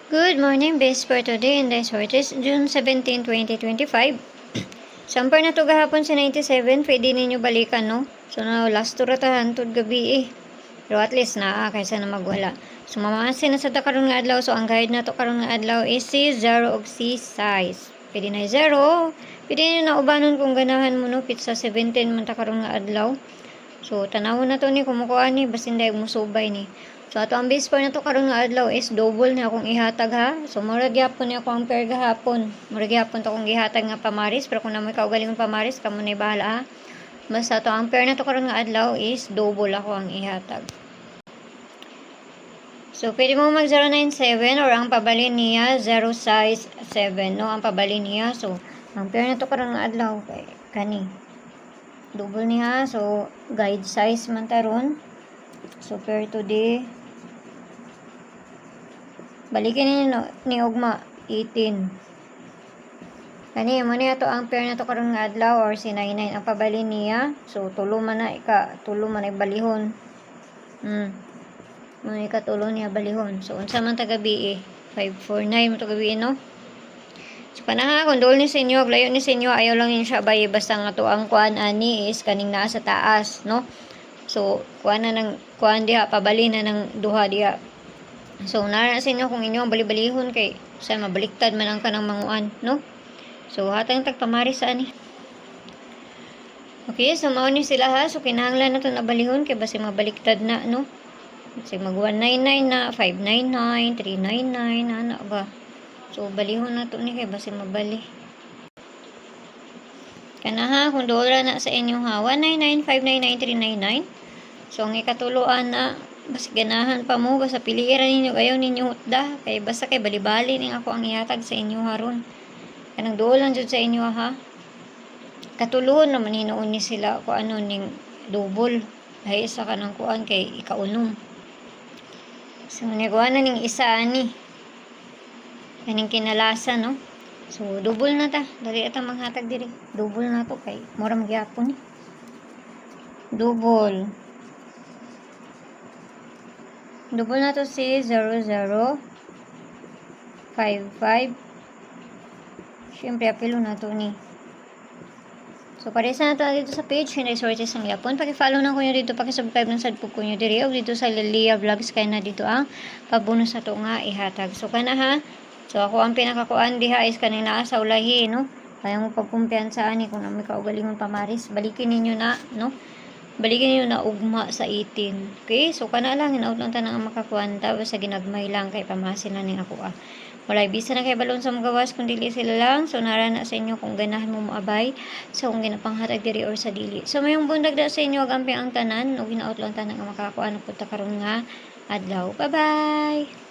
Good morning, best for today in this is June 17, 2025. Sampar na to gahapon sa 97, pwede ninyo balikan, no? So, na last to ratahan to gabi Pero at least na, kaysa na magwala. So, mamasin na sa ta karon nga adlaw. So, ang guide na to karon nga adlaw is si 0 og si size. Pwede na 0. Pwede na naubanon kung ganahan mo, no? Pizza 17 man ta karon nga adlaw. So, tanawon na to ni kumukuha ni, basin dahil musubay ni. So, ato ang base pair na to karon nga adlaw is double na akong ihatag ha. So, murag gyapon ni ako ang pair gahapon. Murag gyapon to akong gihatag nga pamaris. Pero kung namoy kaugalingon pamaris, kamo na bahala ha. Basta to ang pair na to karon nga adlaw is double ako ang ihatag. So, pwede mo mag 097 or ang pabalin niya 0 size 7, no? Ang pabalin niya. So, ang pair na to karon nga adlaw kay kani. Double niya. So, guide size man taron. So, pair today. Balikin ni Ugma 18. Kani mo niya to ang pair na to karon nga adlaw or si 99 ang pabalin niya. So, tulo man na balihon. Mo ni tulo niya balihon. So, unsa man ta gabi 549 mo to gabi, no? So, panaha kung dol ni sa inyo, layo ni sa inyo, ayaw lang yun siya bayi basta nga to ang kuan ani is kaning naa sa taas, no? So, kuan diha, pabali na ng duha diha. So, nara sa inyo kung inyo ang bali-balihon kay sa mabaliktad man ang kanang manguan, no? So, hatang tagpamari sa ani. Okay, so mao ni sila ha. So, kinahanglan na to na balihon kay basi mabaliktad na, no? Kasi mag 199 na, 599, 399, ana ba? So, balihon na to ni kay basi mabali. Kana ha, kung dola na sa inyo ha, 199, 599, 399. So, ang ikatuluan na, basta ganahan pa mo, basta piliran ninyo, ayaw ninyo hutda, kay basta kay bali-bali ning ako ang ihatag sa inyo haron. Kanang dolan jud sa inyo ha. Katulon naman hinuon ni sila ko ano ning double. Ay isa kanang kuan kay ikaunom. So, nagawa na ning isa ani. Kaning kinalasa, no? So, double na ta. Dali ata manghatag diri. Double na to kay mura magyapon ni. Double na to si 0055. Siyempre, apilo na to ni. So, paresa na to dito sa page. Resources ang Yapon. Paki-follow na ko nyo dito. Paki-subscribe ng sadpo ko nyo diri. O dito sa Lilia Vlogs. Kaya na dito ang pabonus na to nga ihatag. So, kana ha. So, ako ang pinakakuan diha is kaning naa sa ulahi, no? Kaya mo pagkumpiyansa ani kung may kaugalingon pamaris. Balikin ninyo na, no? Balikin niyo na ugma sa 18. Okay? So, kana lang. Hinaut lang tanang ang makakuanta. Basta ginagmay lang kay pamasin na ning ako Wala bisa na kay balon sa magawas kung dili sila lang. So, narana sa inyo kung ganahan mo maabay. So, kung ginapanghatag diri or sa dili. So, mayong bundag da sa inyo. Agampi ang tanan. O ginaut lang tanang ang makakuan. Punta karon nga adlaw. Bye-bye!